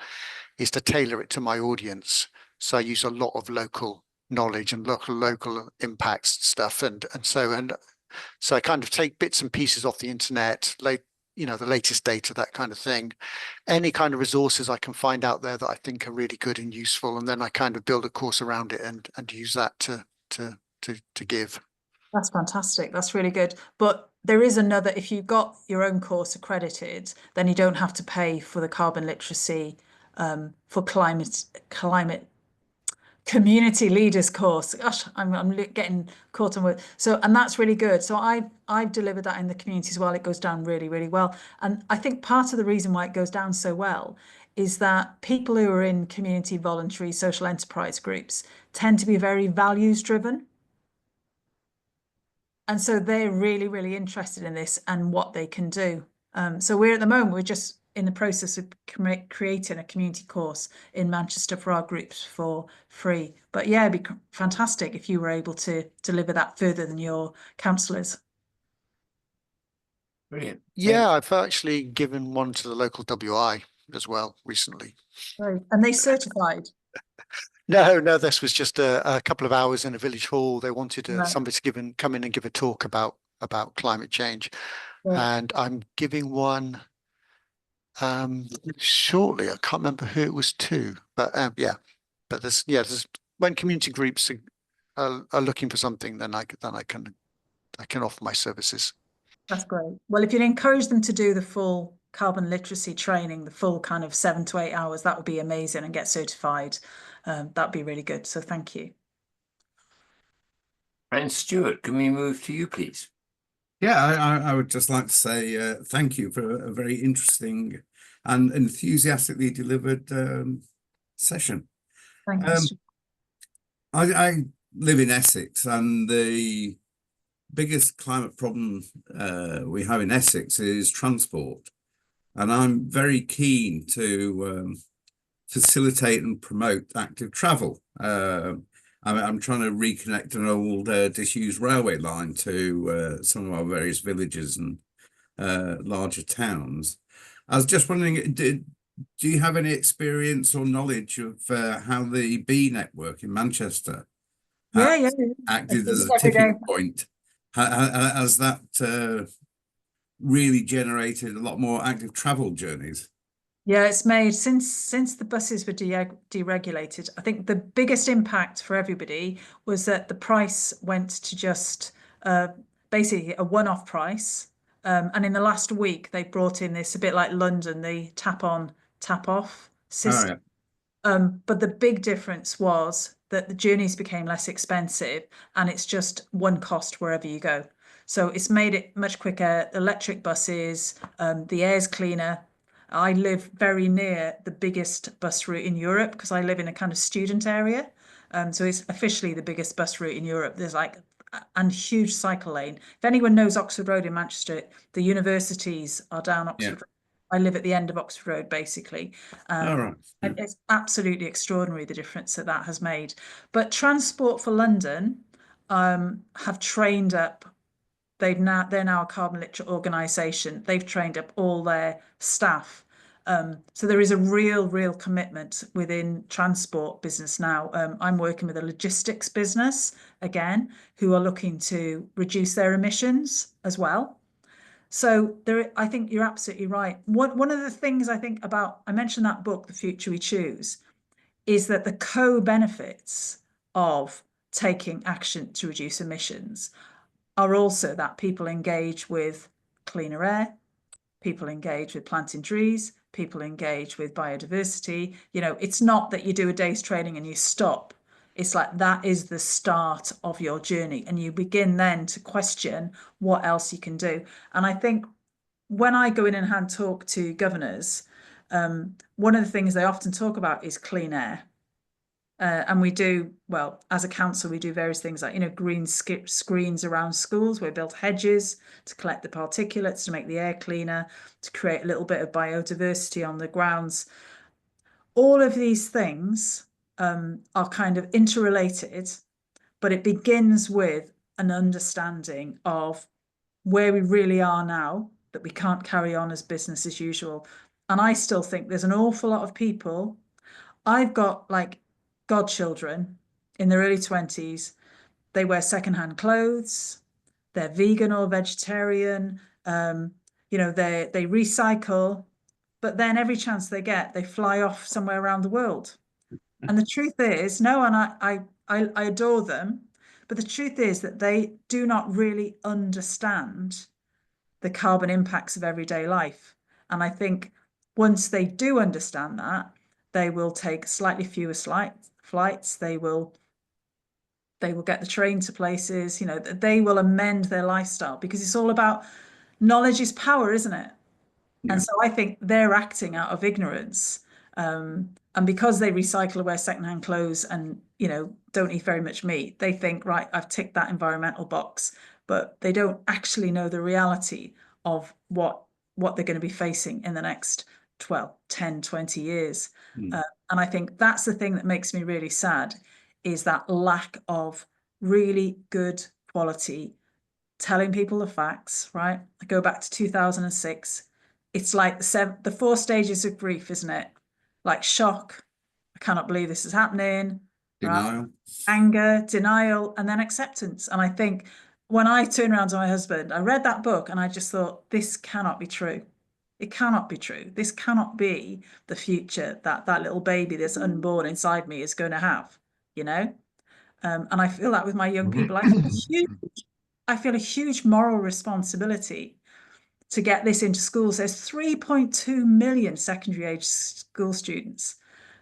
is to tailor it to my audience. So I use a lot of local knowledge and local impacts stuff, and so I kind of take bits and pieces off the internet, the latest data, that kind of thing. Any kind of resources I can find out there that I think are really good and useful, and then I kind of build a course around it and use that to give. That's fantastic. That's really good. But there is another, if you've got your own course accredited, then you don't have to pay for the carbon literacy for climate community leaders course. Gosh, I'm getting caught on word. So, and that's really good. So I've delivered that in the community as well. It goes down really, really well. And I think part of the reason why it goes down so well is that people who are in community voluntary social enterprise groups tend to be very values driven. And so they're really, really interested in this and what they can do. So we're at the moment, we're just in the process of creating a community course in Manchester for our groups for free. But yeah, it'd be fantastic if you were able to deliver that further than your counsellors. Brilliant. Yeah, I've actually given one to the local WI as well recently. Right. And they certified. No, this was just a couple of hours in a village hall. They wanted Right. somebody to come in and give a talk about climate change, Right. and I'm giving one shortly. I can't remember who it was to, but yeah. But there's when community groups are looking for something, then I can offer my services. That's great. Well, if you'd encourage them to do the full carbon literacy training, the full kind of 7 to 8 hours, that would be amazing, and get certified. That'd be really good. So thank you. And Stuart, can we move to you, please? Yeah, I would just like to say thank you for a very interesting and enthusiastically delivered session. Thank you. I live in Essex, and the biggest climate problem we have in Essex is transport. And I'm very keen to facilitate and promote active travel. I'm trying to reconnect an old disused railway line to some of our various villages and larger towns. I was just wondering, do you have any experience or knowledge of how the B network in Manchester Yeah, yeah. I acted see as it a every day. tipping point? Has that really generated a lot more active travel journeys? Yeah, it's made since the buses were deregulated. I think the biggest impact for everybody was that the price went to just uh, basically a one-off price. And in the last week, they brought in this a bit like London, the tap on, tap off Oh, system. yeah. But the big difference was that the journeys became less expensive and it's just one cost wherever you go. So it's made it much quicker. Electric buses, the air's cleaner. I live very near the biggest bus route in Europe because I live in a kind of student area. So it's officially the biggest bus route in Europe. There's like and huge cycle lane. If anyone knows Oxford Road in Manchester, the universities are down Yeah. Oxford Road. I live at the end of Oxford Road, basically. All right. Yeah. And it's absolutely extraordinary the difference that that has made. But Transport for London have trained up. They're now a carbon literate organisation. They've trained up all their staff. So there is a real commitment within transport business now. I'm working with a logistics business again, who are looking to reduce their emissions as well. So there, I think you're absolutely right. One of the things I think about, I mentioned that book, The Future We Choose, is that the co-benefits of taking action to reduce emissions are also that people engage with cleaner air, people engage with planting trees, people engage with biodiversity. You know, it's not that you do a day's training and you stop. It's like that is the start of your journey, and you begin then to question what else you can do. And I think when I go in and hand talk to governors, one of the things they often talk about is clean air. And we do, well, as a council, we do various things like, green skip screens around schools. We build hedges to collect the particulates, to make the air cleaner, to create a little bit of biodiversity on the grounds. All of these things are kind of interrelated, but it begins with an understanding of where we really are now, that we can't carry on as business as usual. And I still think there's an awful lot of people. I've got like godchildren in their early 20s. They wear secondhand clothes. They're vegan or vegetarian. They recycle, but then every chance they get, they fly off somewhere around the world. And the truth is, no, and I adore them, but the truth is that they do not really understand the carbon impacts of everyday life. And I think once they do understand that, they will take slightly fewer flights. They will get the train to places, they will amend their lifestyle, because it's all about knowledge is power, isn't it? Yeah. And so I think they're acting out of ignorance. And because they recycle or wear secondhand clothes and, don't eat very much meat, they think, right, I've ticked that environmental box, but they don't actually know the reality of what they're going to be facing in the next 12, 10, 20 years. And I think that's the thing that makes me really sad, is that lack of really good quality telling people the facts, right? I go back to 2006. It's like the four stages of grief, isn't it? Like shock, I cannot believe this is happening, right? Denial. Anger, denial, and then acceptance. And I think when I turned around to my husband, I read that book and I just thought, this cannot be true. It cannot be true. This cannot be the future that that little baby that's unborn inside me is going to have, you know? And I feel that with my young people. I feel a huge moral responsibility to get this into schools. There's 3.2 million secondary age school students,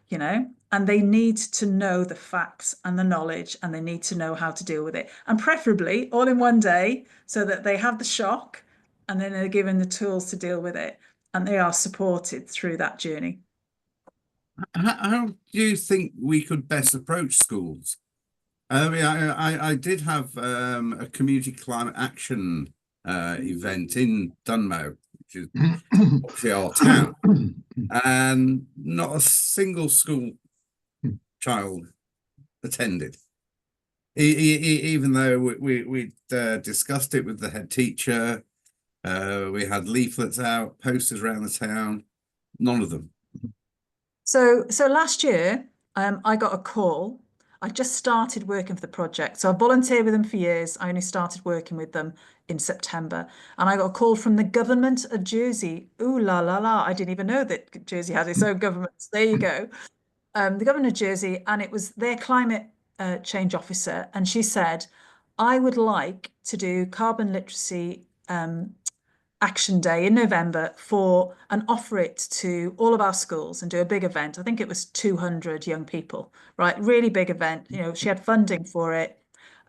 and they need to know the facts and the knowledge, and they need to know how to deal with it. And preferably all in one day, so that they have the shock and then they're given the tools to deal with it, and they are supported through that journey. How do you think we could best approach schools? Yeah, I did have a community climate action event in Dunmow, which is obviously our town, and not a single school child attended. Even though we discussed it with the head teacher, we had leaflets out, posters around the town, none of them. So last year, I got a call. I just started working for the project. So I volunteered with them for years. I only started working with them in September. And I got a call from the government of Jersey. Ooh la la la. I didn't even know that Jersey had its own government. So there you go. The governor of Jersey, and it was their climate change officer. And she said, I would like to do carbon literacy Action Day in November for and offer it to all of our schools and do a big event. I think it was 200 young people, right? Really big event. You know, she had funding for it.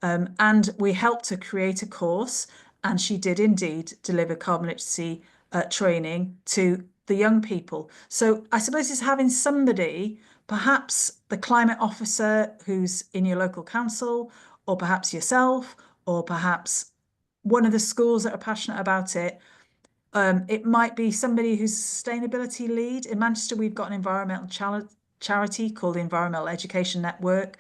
And we helped her create a course, and she did indeed deliver carbon literacy training to the young people. So I suppose it's having somebody, perhaps the climate officer who's in your local council, or perhaps yourself, or perhaps one of the schools that are passionate about it. It might be somebody who's a sustainability lead. In Manchester, we've got an environmental charity called the Environmental Education Network.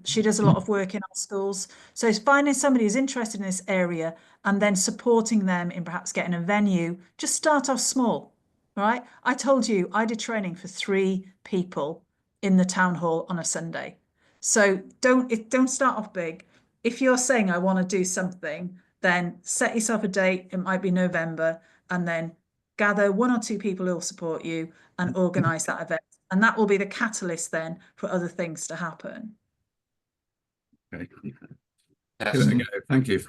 She does a lot of work in our schools. So it's finding somebody who's interested in this area and then supporting them in perhaps getting a venue. Just start off small, right? I told you I did training for 3 people in the town hall on a Sunday. So don't start off big. If you're saying I want to do something, then set yourself a date. It might be November, and then gather 1 or 2 people who will support you and organise that event. And that will be the catalyst then for other things to happen. Okay. That's Thank you.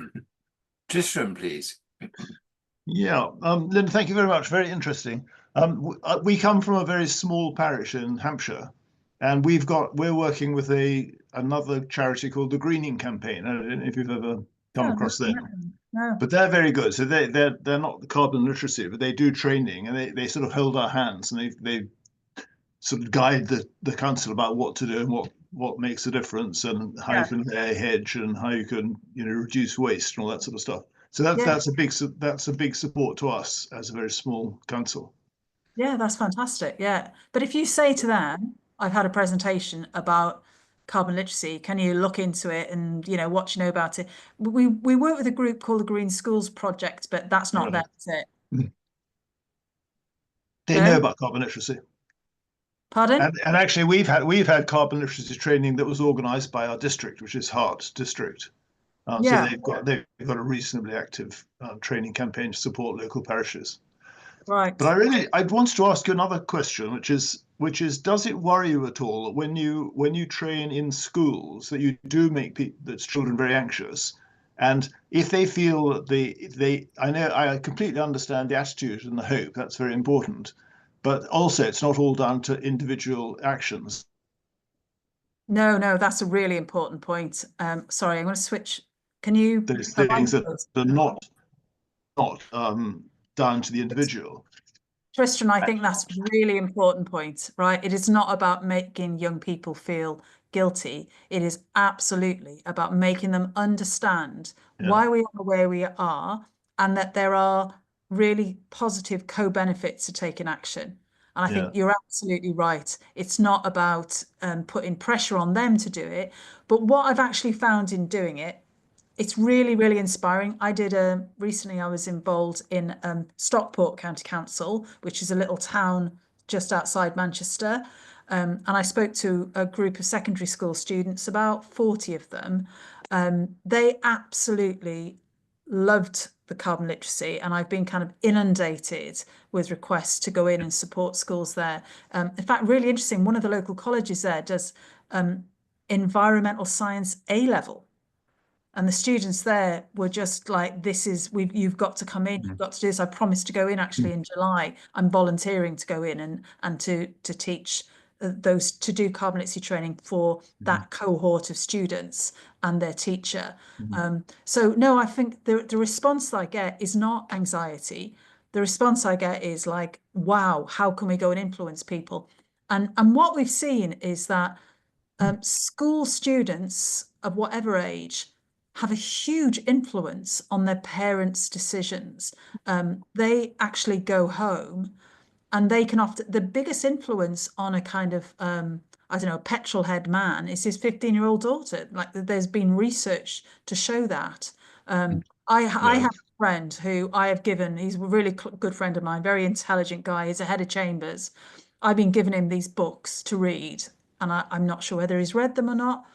Tristram, please. Yeah, Linda, thank you very much. Very interesting. We come from a very small parish in Hampshire, and we're working with another charity called the Greening Campaign. I don't know if you've ever come across them. No. But they're very good. So they're not the carbon literacy, but they do training, and they sort of hold our hands, and they sort of guide the council about what to do and what makes a difference, and how you can lay a hedge, and how you can reduce waste and all that sort of stuff. So that's a big support to us as a very small council. Yeah, that's fantastic. Yeah. But if you say to them, I've had a presentation about carbon literacy, can you look into it and what you know about it? We work with a group called the Green Schools Project, but that's not them, is it? They know about carbon literacy. Pardon? And actually we've had carbon literacy training that was organized by our district, which is Hart district. So they've got a reasonably active training campaign to support local parishes. Right. But I want to ask you another question, which is, does it worry you at all that when you train in schools that you do make the children very anxious, and if they feel that I completely understand the attitude and the hope, that's very important, but also it's not all down to individual actions. No, that's a really important point. Sorry, I'm going to switch. Can you? There's things that are not down to the individual. Tristan, I think that's a really important point, right? It is not about making young people feel guilty. It is absolutely about making them understand why we are where we are, and that there are really positive co-benefits to taking action. And I think you're absolutely right. It's not about putting pressure on them to do it, but what I've actually found in doing it, it's really, really inspiring. I did recently I was involved in Stockport County Council, which is a little town just outside Manchester. And I spoke to a group of secondary school students, about 40 of them. They absolutely loved the carbon literacy, and I've been kind of inundated with requests to go in and support schools there. In fact, really interesting, one of the local colleges there does environmental science A-level. And the students there were just like, you've got to come in, you've got to do this. I promised to go in actually in July. I'm volunteering to go in and to teach those, to do carbon literacy training for that cohort of students and their teacher. So no, I think the response that I get is not anxiety. The response I get is like, wow, how can we go and influence people? And what we've seen is that School students of whatever age have a huge influence on their parents' decisions. They actually go home and they can often, the biggest influence on a kind of, I don't know, petrol head man is his 15-year-old daughter. Like there's been research to show that. I have a friend who I have given, he's a really good friend of mine, very intelligent guy, he's a head of chambers. I've been giving him these books to read, and I'm not sure whether he's read them or not.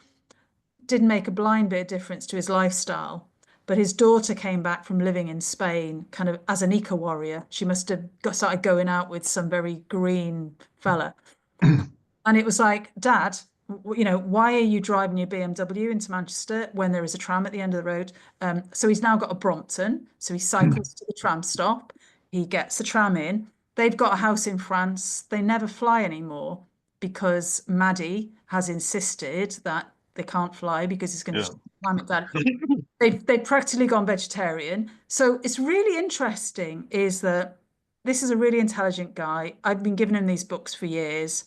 Didn't make a blind bit of difference to his lifestyle. But his daughter came back from living in Spain kind of as an eco warrior. She must have started going out with some very green fella. And it was like, Dad, you know, why are you driving your BMW into Manchester when there is a tram at the end of the road? So he's now got a Brompton. So he cycles to the tram stop. He gets the tram in. They've got a house in France. They never fly anymore because Maddie has insisted that they can't fly because it's going to climate bad. They've practically gone vegetarian. So it's really interesting is that this is a really intelligent guy. I've been giving him these books for years.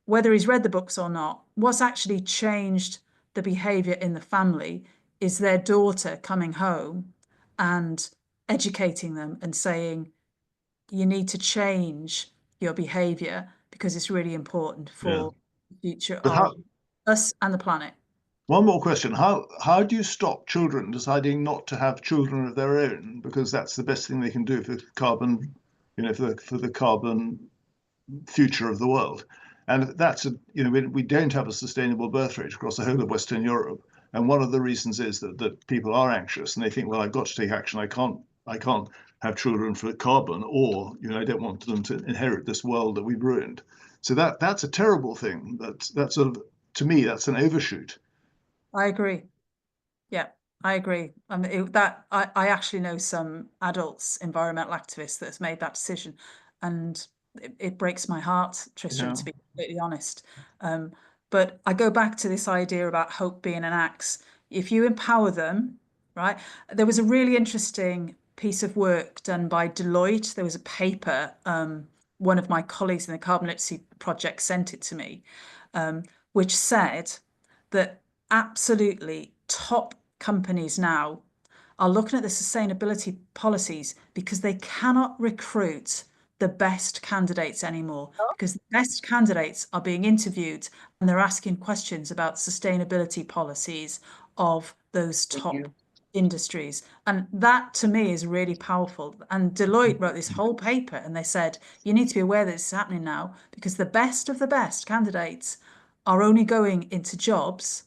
Whether he's read the books or not, what's actually changed the behavior in the family is their daughter coming home and educating them and saying, you need to change your behavior because it's really important for the future of us and the planet. One more question. How do you stop children deciding not to have children of their own? Because that's the best thing they can do for carbon, you know, for the carbon future of the world. And that's we don't have a sustainable birth rate across the whole of Western Europe. And one of the reasons is that people are anxious and they think, well, I've got to take action. I can't have children for carbon, or I don't want them to inherit this world that we've ruined. So that's a terrible thing. That's sort of, to me, that's an overshoot. I agree. Yeah, I agree. I mean, I actually know some adults, environmental activists that has made that decision, and it breaks my heart, Tristram, to be completely honest. But I go back to this idea about hope being an axe. If you empower them, right? There was a really interesting piece of work done by Deloitte. There was a paper, one of my colleagues in the Carbon Literacy Project sent it to me, which said that absolutely top companies now are looking at the sustainability policies because they cannot recruit the best candidates anymore, because the best candidates are being interviewed and they're asking questions about sustainability policies of those top industries. And that to me is really powerful. And Deloitte wrote this whole paper and they said, you need to be aware that this is happening now because the best of the best candidates are only going into jobs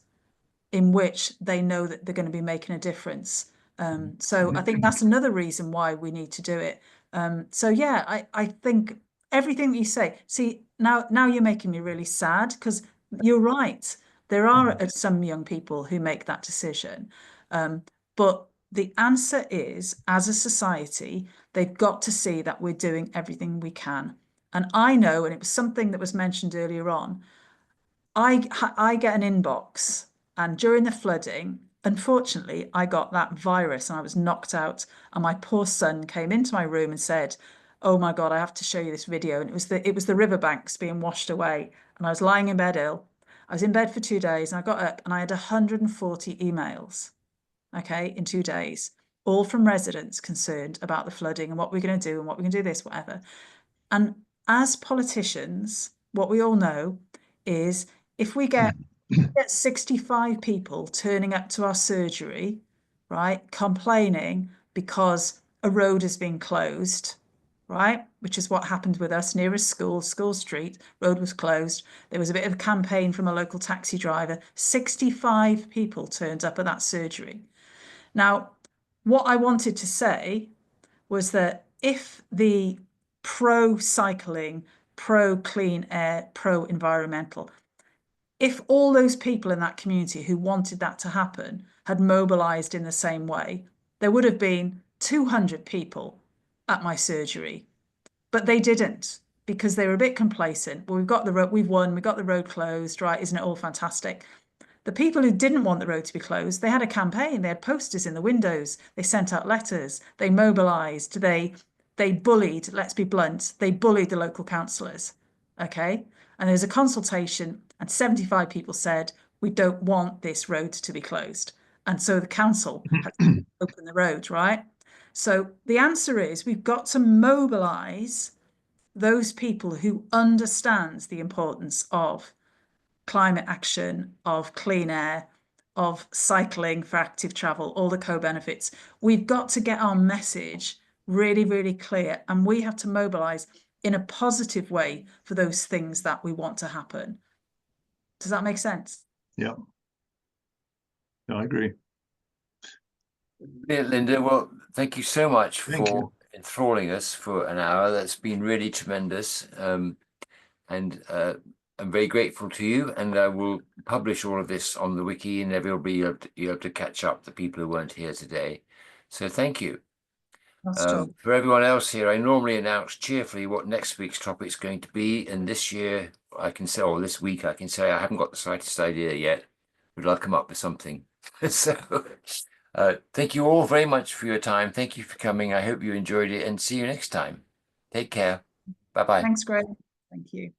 in which they know that they're going to be making a difference. So I think that's another reason why we need to do it. So yeah, I think everything that you say, see, now you're making me really sad because you're right. There are some young people who make that decision. But the answer is, as a society, they've got to see that we're doing everything we can. And I know, and it was something that was mentioned earlier on, I get an inbox, and during the flooding, unfortunately, I got that virus and I was knocked out. And my poor son came into my room and said, "Oh my God, I have to show you this video." And it was the riverbanks being washed away. And I was lying in bed ill. I was in bed for 2 days and I got up and I had 140 emails, okay, in 2 days, all from residents concerned about the flooding and what we're going to do and what we're going to do this, whatever. And as politicians, what we all know is if we get 65 people turning up to our surgery, right, complaining because a road has been closed, right, which is what happened with us nearest school street, road was closed. There was a bit of a campaign from a local taxi driver. 65 people turned up at that surgery. Now, what I wanted to say was that if the pro-cycling, pro-clean air, pro-environmental, if all those people in that community who wanted that to happen had mobilized in the same way, there would have been 200 people at my surgery. But they didn't because they were a bit complacent. Well, we've got the road, we've won, we got the road closed, right? Isn't it all fantastic? The people who didn't want the road to be closed, they had a campaign, they had posters in the windows, they sent out letters, they mobilized, they bullied, let's be blunt, they bullied the local councillors, okay? And there's a consultation And 75 people said, we don't want this road to be closed. And so the council had to open the road, right? So the answer is we've got to mobilise those people who understands the importance of climate action, of clean air, of cycling for active travel, all the co-benefits. We've got to get our message really, really clear, and we have to mobilise in a positive way for those things that we want to happen. Does that make sense? Yeah. No, I agree. Yeah, Linda, well, thank you so much Thank for you. enthralling us for an hour. That's been really tremendous. And I'm very grateful to you. And I will publish all of this on the wiki, and everybody you'll have to catch up the people who weren't here today. So thank you. For everyone else here, I normally announce cheerfully what next week's topic is going to be. And this year, I can say, or this week, I can say I haven't got the slightest idea yet, but I'll come up with something. So thank you all very much for your time. Thank you for coming. I hope you enjoyed it, and see you next time. Take care. Bye-bye. Thanks, Greg. Thank you.